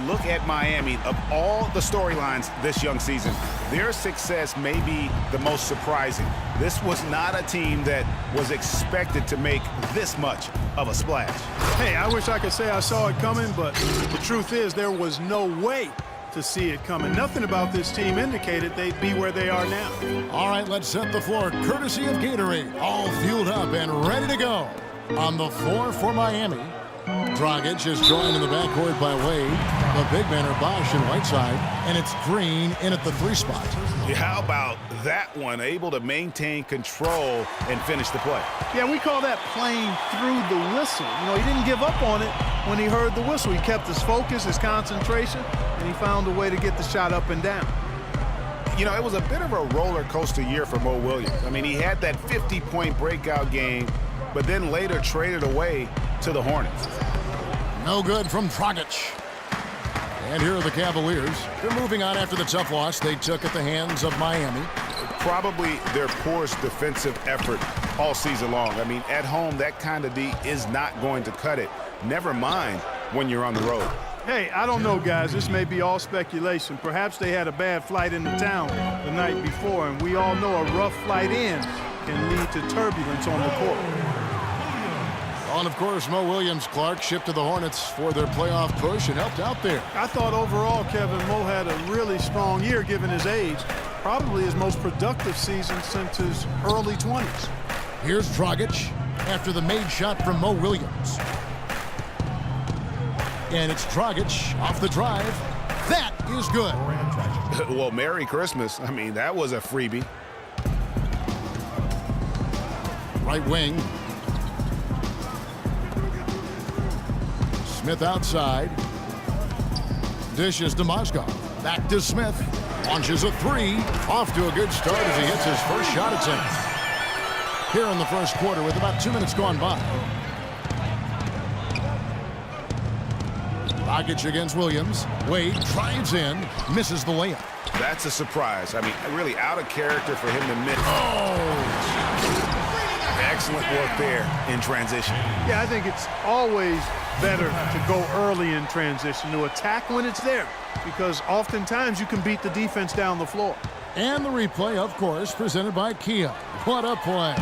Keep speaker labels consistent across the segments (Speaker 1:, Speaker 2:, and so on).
Speaker 1: look at Miami, of all the storylines this young season, their success may be the most surprising. This was not a team that was expected to make this much of a splash.
Speaker 2: Hey, I wish I could say I saw it coming, but the truth is there was no way to see it coming. Nothing about this team indicated they'd be where they are now.
Speaker 3: All right, let's set the floor courtesy of Gatorade. All fueled up and ready to go. On the floor for Miami, Dragic is joined in the backcourt by Wade. The big men are Bosh and Whiteside, and it's Green in at the 3 spot.
Speaker 1: Yeah, how about that one? Able to maintain control and finish the play.
Speaker 2: Yeah, we call that playing through the whistle. You know, he didn't give up on it when he heard the whistle. He kept his focus, his concentration, and he found a way to get the shot up and down.
Speaker 1: You know, it was a bit of a roller coaster year for Mo Williams. I mean, he had that 50-point breakout game, but then later traded away to the Hornets.
Speaker 3: No good from Dragic. And here are the Cavaliers. They're moving on after the tough loss they took at the hands of Miami.
Speaker 1: Probably their poorest defensive effort all season long. I mean, at home, that kind of D is not going to cut it. Never mind when you're on the road.
Speaker 2: Hey, I don't know, guys. This may be all speculation. Perhaps they had a bad flight into town the night before, and we all know a rough flight in can lead to turbulence on the court.
Speaker 3: And, of course, Mo Williams, Clark, shipped to the Hornets for their playoff push and helped out there.
Speaker 2: I thought overall, Kevin, Mo had a really strong year given his age. Probably his most productive season since his early 20s.
Speaker 3: Here's Dragic after the made shot from Mo Williams. And it's Dragic off the drive. That is good.
Speaker 1: Well, Merry Christmas. I mean, that was a freebie.
Speaker 3: Right wing. Smith outside. Dishes to Mozgov. Back to Smith. Launches a 3. Off to a good start as he hits his first shot attempt. Here in the first quarter with about 2 minutes gone by. Dragic against Williams. Wade drives in. Misses the layup.
Speaker 1: That's a surprise. I mean, really out of character for him to miss.
Speaker 3: Oh!
Speaker 1: Excellent work there in transition.
Speaker 2: Yeah, I think it's always better to go early in transition, to attack when it's there, because oftentimes you can beat the defense down the floor.
Speaker 3: And the replay, of course, presented by Kia. What a play.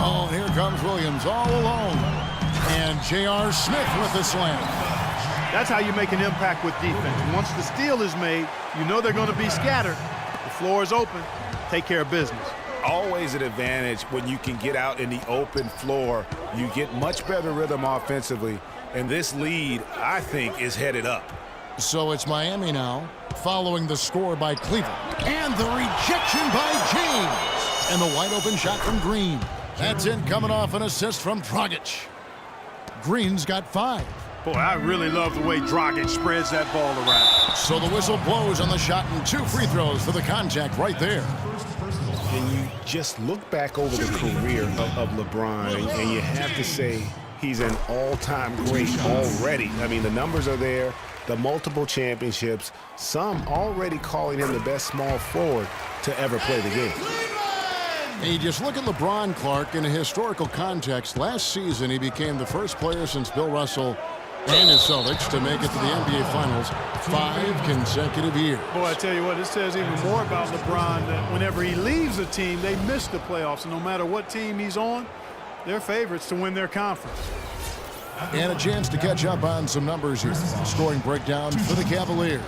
Speaker 3: Oh, here comes Williams all alone. And J.R. Smith with the slam.
Speaker 2: That's how you make an impact with defense. And once the steal is made, you know they're going to be scattered. The floor is open. Take care of business.
Speaker 1: Always an advantage when you can get out in the open floor. You get much better rhythm offensively. And this lead, I think, is headed up.
Speaker 3: So it's Miami now, following the score by Cleveland. And the rejection by James. And the wide open shot from Green. That's in, coming off an assist from Dragic. Green's got 5.
Speaker 2: Boy, I really love the way Dragic spreads that ball around.
Speaker 3: So the whistle blows on the shot and 2 free throws for the contact right there.
Speaker 1: And you just look back over the career of LeBron, and you have to say he's an all-time great already. I mean, the numbers are there, the multiple championships, some already calling him the best small forward to ever play the game.
Speaker 3: And you just look at LeBron, Clark, in a historical context. Last season, he became the first player since Bill Russell and his Celtics to make it to the NBA Finals 5 consecutive years.
Speaker 2: Boy, I tell you what, this says even more about LeBron, that whenever he leaves a team, they miss the playoffs. And no matter what team he's on, they're favorites to win their conference.
Speaker 3: And a chance to catch up on some numbers here. Scoring breakdown for the Cavaliers.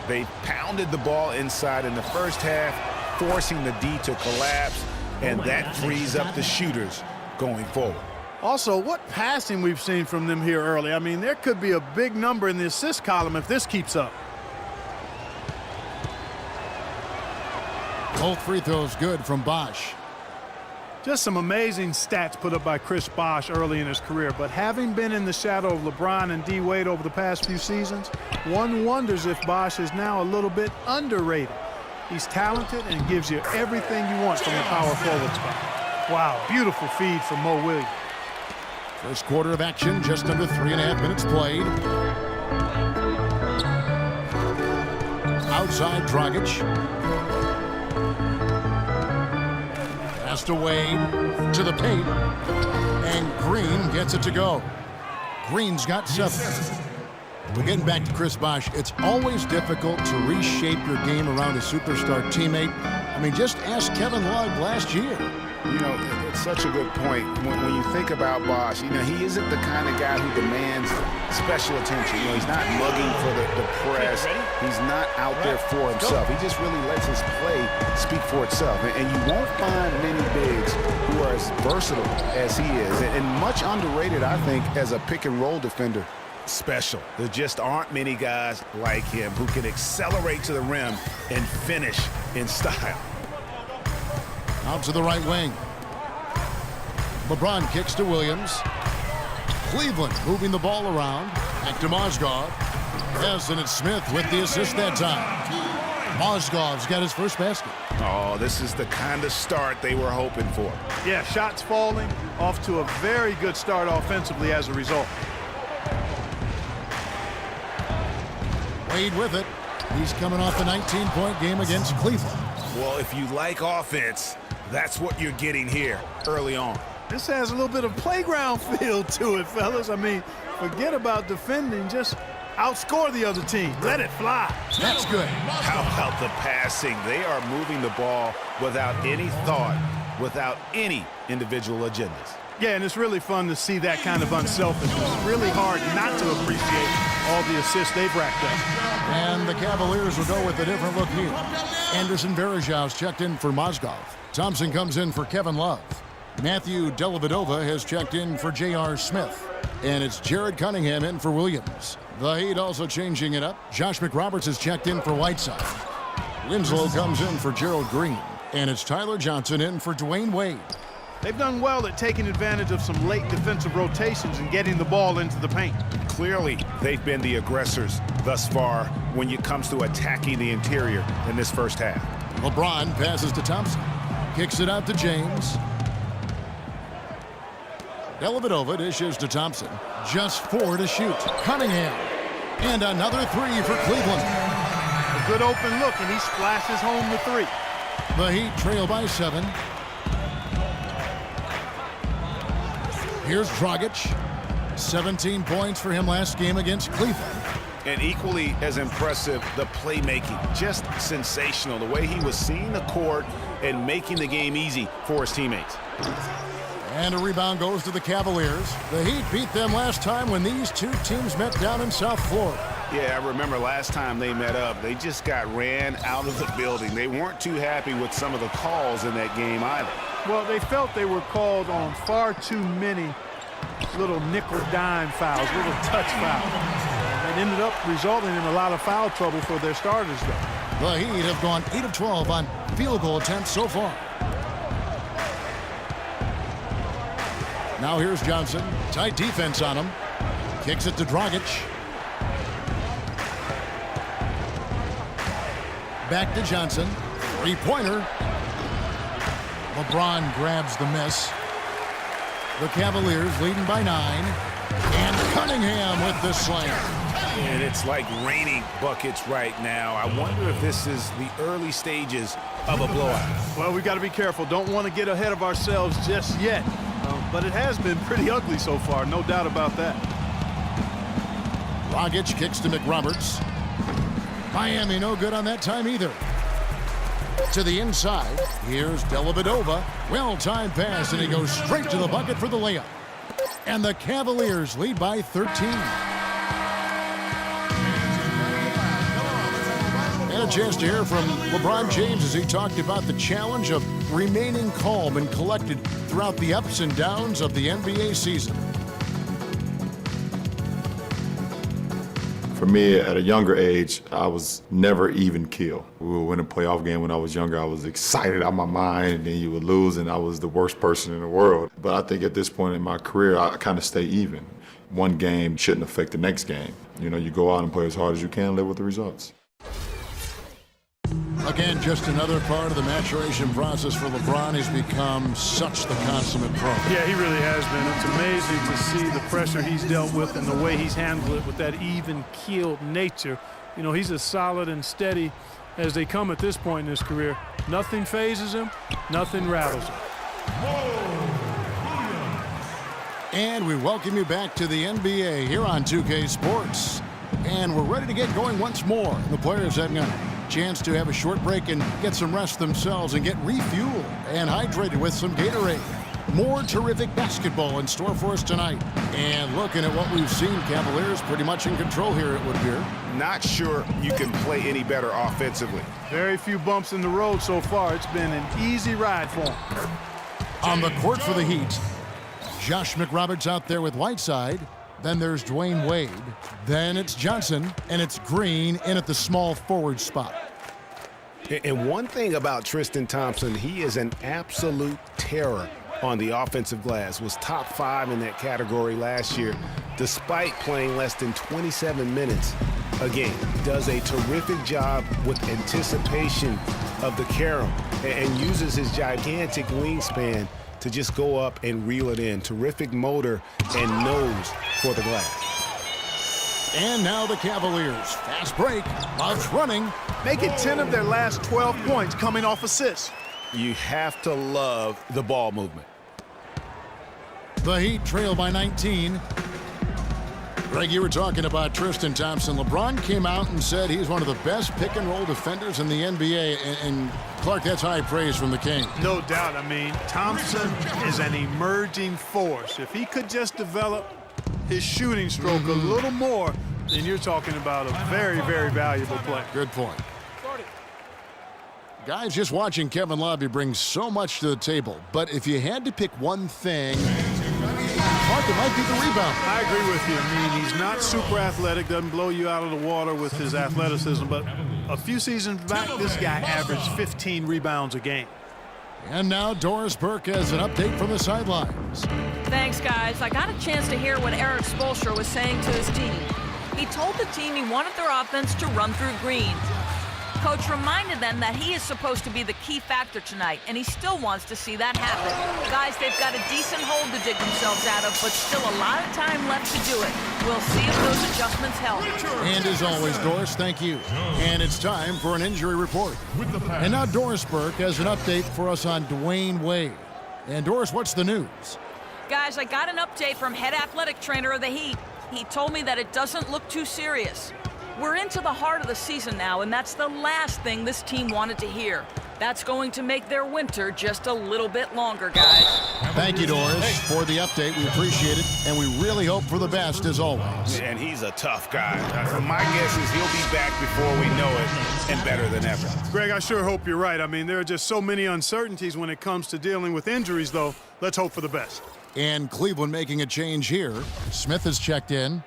Speaker 1: They pounded the ball inside in the first half, forcing the D to collapse, and that frees up the shooters going forward.
Speaker 2: Also, what passing we've seen from them here early. I mean, there could be a big number in the assist column if this keeps up.
Speaker 3: Both free throws good from Bosh.
Speaker 2: Just some amazing stats put up by Chris Bosh early in his career. But having been in the shadow of LeBron and D. Wade over the past few seasons, one wonders if Bosh is now a little bit underrated. He's talented and gives you everything you want from the power forward spot. Wow, beautiful feed from Mo Williams.
Speaker 3: First quarter of action, just under 3.5 minutes played. Outside Dragic. Pass to Wade, to the paint, and Green gets it to go. Green's got 7. But getting back to Chris Bosh, it's always difficult to reshape your game around a superstar teammate. I mean, just ask Kevin Love last year.
Speaker 1: You know, it's such a good point. When you think about Bosh, you know, he isn't the kind of guy who demands special attention. You know, he's not mugging for the press. He's not out there for himself. He just really lets his play speak for itself. And you won't find many bigs who are as versatile as he is. And much underrated, I think, as a pick-and-roll defender. Special. There just aren't many guys like him who can accelerate to the rim and finish in style.
Speaker 3: Out to the right wing. LeBron kicks to Williams. Cleveland moving the ball around. Back to Mozgov. Yes, and it's Smith with the assist that time. Mozgov's got his first basket.
Speaker 1: Oh, this is the kind of start they were hoping for.
Speaker 2: Yeah, shots falling, off to a very good start offensively as a result.
Speaker 3: Wade with it. He's coming off a 19-point game against Cleveland.
Speaker 1: Well, if you like offense, that's what you're getting here early on.
Speaker 2: This has a little bit of playground feel to it, fellas. I mean, forget about defending. Just outscore the other team. Let it fly.
Speaker 3: That's good.
Speaker 1: How about the passing? They are moving the ball without any thought, without any individual agendas.
Speaker 2: Yeah, and it's really fun to see that kind of unselfishness. It's really hard not to appreciate all the assists they've racked up.
Speaker 3: And the Cavaliers will go with a different look here. Anderson Varejão's checked in for Mozgov. Thompson comes in for Kevin Love. Matthew Dellavedova has checked in for J.R. Smith. And it's Jared Cunningham in for Williams. The Heat also changing it up. Josh McRoberts has checked in for Whiteside. Winslow comes in for Gerald Green. And it's Tyler Johnson in for Dwayne Wade.
Speaker 2: They've done well at taking advantage of some late defensive rotations and getting the ball into the paint.
Speaker 1: Clearly, they've been the aggressors thus far when it comes to attacking the interior in this first half.
Speaker 3: LeBron passes to Thompson. Kicks it out to James. Dellavedova dishes to Thompson. Just 4 to shoot. Cunningham. And another 3 for Cleveland.
Speaker 2: A good open look, and he splashes home the 3.
Speaker 3: The Heat trail by 7. Here's Dragic. 17 points for him last game against Cleveland.
Speaker 1: And equally as impressive, the playmaking. Just sensational. The way he was seeing the court and making the game easy for his teammates.
Speaker 3: And a rebound goes to the Cavaliers. The Heat beat them last time when these two teams met down in South Florida.
Speaker 1: Yeah, I remember last time they met up, they just got ran out of the building. They weren't too happy with some of the calls in that game either.
Speaker 2: Well, they felt they were called on far too many little nickel-dime fouls, little touch fouls. It ended up resulting in a lot of foul trouble for their starters, though.
Speaker 3: The Heat have gone 8 of 12 on field goal attempts so far. Now here's Johnson. Tight defense on him. Kicks it to Dragic. Back to Johnson. Three-pointer. LeBron grabs the miss. The Cavaliers leading by 9. And Cunningham with the slam.
Speaker 1: And it's like raining buckets right now. I wonder if this is the early stages of a blowout.
Speaker 2: Well, we've got to be careful. Don't want to get ahead of ourselves just yet. But it has been pretty ugly so far, no doubt about that.
Speaker 3: Dragic kicks to McRoberts. Miami no good on that time either. To the inside, here's Dellavedova. Well-timed pass, and he goes straight to the bucket for the layup. And the Cavaliers lead by 13. And a chance to hear from LeBron James as he talked about the challenge of remaining calm and collected throughout the ups and downs of the NBA season.
Speaker 4: For me, at a younger age, I was never even keel. We would win a playoff game when I was younger. I was excited out of my mind, and then you would lose, and I was the worst person in the world. But I think at this point in my career, I kind of stay even. One game shouldn't affect the next game. You know, you go out and play as hard as you can, live with the results.
Speaker 3: Again, just another part of the maturation process for LeBron. He's become such the consummate pro.
Speaker 2: Yeah, he really has been. It's amazing to see the pressure he's dealt with and the way he's handled it with that even-keeled nature. You know, he's as solid and steady as they come at this point in his career. Nothing phases him, nothing rattles him.
Speaker 3: And we welcome you back to the NBA here on 2K Sports. And we're ready to get going once more. The players having a chance to have a short break and get some rest themselves and get refueled and hydrated with some Gatorade. More terrific basketball in store for us tonight. And looking at what we've seen, Cavaliers pretty much in control here, it would appear.
Speaker 1: Not sure you can play any better offensively.
Speaker 2: Very few bumps in the road so far. It's been an easy ride for him.
Speaker 3: On the court for the Heat, Josh McRoberts out there with Whiteside. Then there's Dwayne Wade. Then it's Johnson, and it's Green in at the small forward spot.
Speaker 1: And one thing about Tristan Thompson, he is an absolute terror on the offensive glass. Was top 5 in that category last year, despite playing less than 27 minutes a game. Does a terrific job with anticipation of the carom and uses his gigantic wingspan to just go up and reel it in. Terrific motor and nose for the glass.
Speaker 3: And now the Cavaliers. Fast break. Love's running.
Speaker 2: Make it 10 of their last 12 points coming off assists.
Speaker 1: You have to love the ball movement.
Speaker 3: The Heat trail by 19. Greg, you were talking about Tristan Thompson. LeBron came out and said he's one of the best pick-and-roll defenders in the NBA. And Clark, that's high praise from the King.
Speaker 2: No doubt. I mean, Thompson is an emerging force. If he could just develop his shooting stroke a little more, then you're talking about a very, very valuable player.
Speaker 3: Good point. Guys, just watching Kevin Love, he brings so much to the table. But if you had to pick one thing, Clark, it might be the rebound.
Speaker 2: I agree with you. I mean, he's not super athletic, doesn't blow you out of the water with his athleticism, but a few seasons back, this guy averaged 15 rebounds a game.
Speaker 3: And now Doris Burke has an update from the sidelines.
Speaker 5: Thanks, guys. I got a chance to hear what Eric Spoelstra was saying to his team. He told the team he wanted their offense to run through Green. Coach reminded them that he is supposed to be the key factor tonight, and he still wants to see that happen. Guys, they've got a decent hole to dig themselves out of, but still a lot of time left to do it. We'll see if those adjustments help.
Speaker 3: And as always, Doris, thank you. And it's time for an injury report. And now Doris Burke has an update for us on Dwayne Wade. And Doris, what's the news?
Speaker 5: Guys, I got an update from head athletic trainer of the Heat. He told me that it doesn't look too serious. We're into the heart of the season now, and that's the last thing this team wanted to hear. That's going to make their winter just a little bit longer, guys.
Speaker 3: Thank you, Doris, for the update. We appreciate it, and we really hope for the best, as always.
Speaker 1: And he's a tough guy. My guess is he'll be back before we know it, and better than ever.
Speaker 2: Greg, I sure hope you're right. I mean, there are just so many uncertainties when it comes to dealing with injuries, though. Let's hope for the best.
Speaker 3: And Cleveland making a change here. Smith has checked in.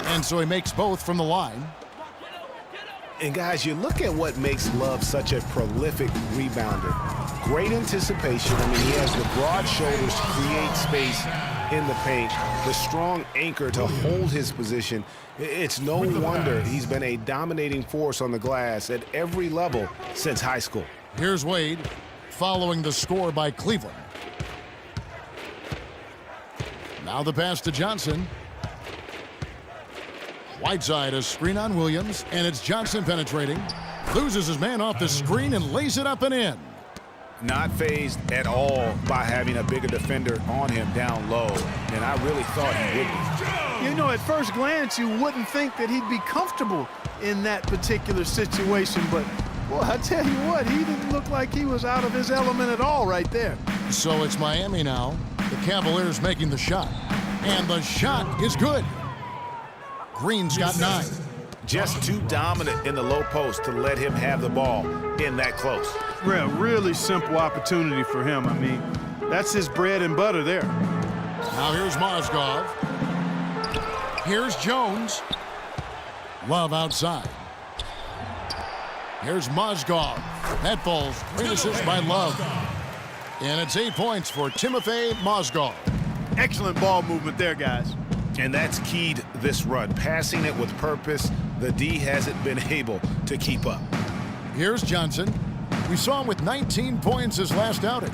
Speaker 3: And so he makes both from the line.
Speaker 1: And guys, you look at what makes Love such a prolific rebounder. Great anticipation. I mean, he has the broad shoulders to create space in the paint, the strong anchor to hold his position. It's no wonder he's been a dominating force on the glass at every level since high school.
Speaker 3: Here's Wade following the score by Cleveland. Now the pass to Johnson. Whiteside, a screen on Williams, and it's Johnson penetrating. Loses his man off the screen and lays it up and in.
Speaker 1: Not fazed at all by having a bigger defender on him down low, and I really thought he would be.
Speaker 2: You know, at first glance, you wouldn't think that he'd be comfortable in that particular situation, but, boy, I tell you what, he didn't look like he was out of his element at all right there.
Speaker 3: So it's Miami now. The Cavaliers making the shot. And the shot is good. Green's got 9.
Speaker 1: Just too dominant in the low post to let him have the ball in that close.
Speaker 2: Well, really simple opportunity for him. I mean, that's his bread and butter there.
Speaker 3: Now here's Mozgov. Here's Jones. Love outside. Here's Mozgov. That falls. Great assist by Love. And it's 8 points for Timofey Mozgov.
Speaker 2: Excellent ball movement there, guys.
Speaker 1: And that's keyed this run. Passing it with purpose, the D hasn't been able to keep up.
Speaker 3: Here's Johnson. We saw him with 19 points his last outing.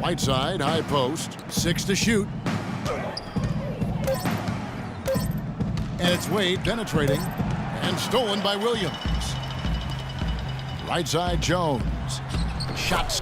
Speaker 3: Whiteside, high post, 6 to shoot. And it's Wade penetrating and stolen by Williams. Right side Jones. shot.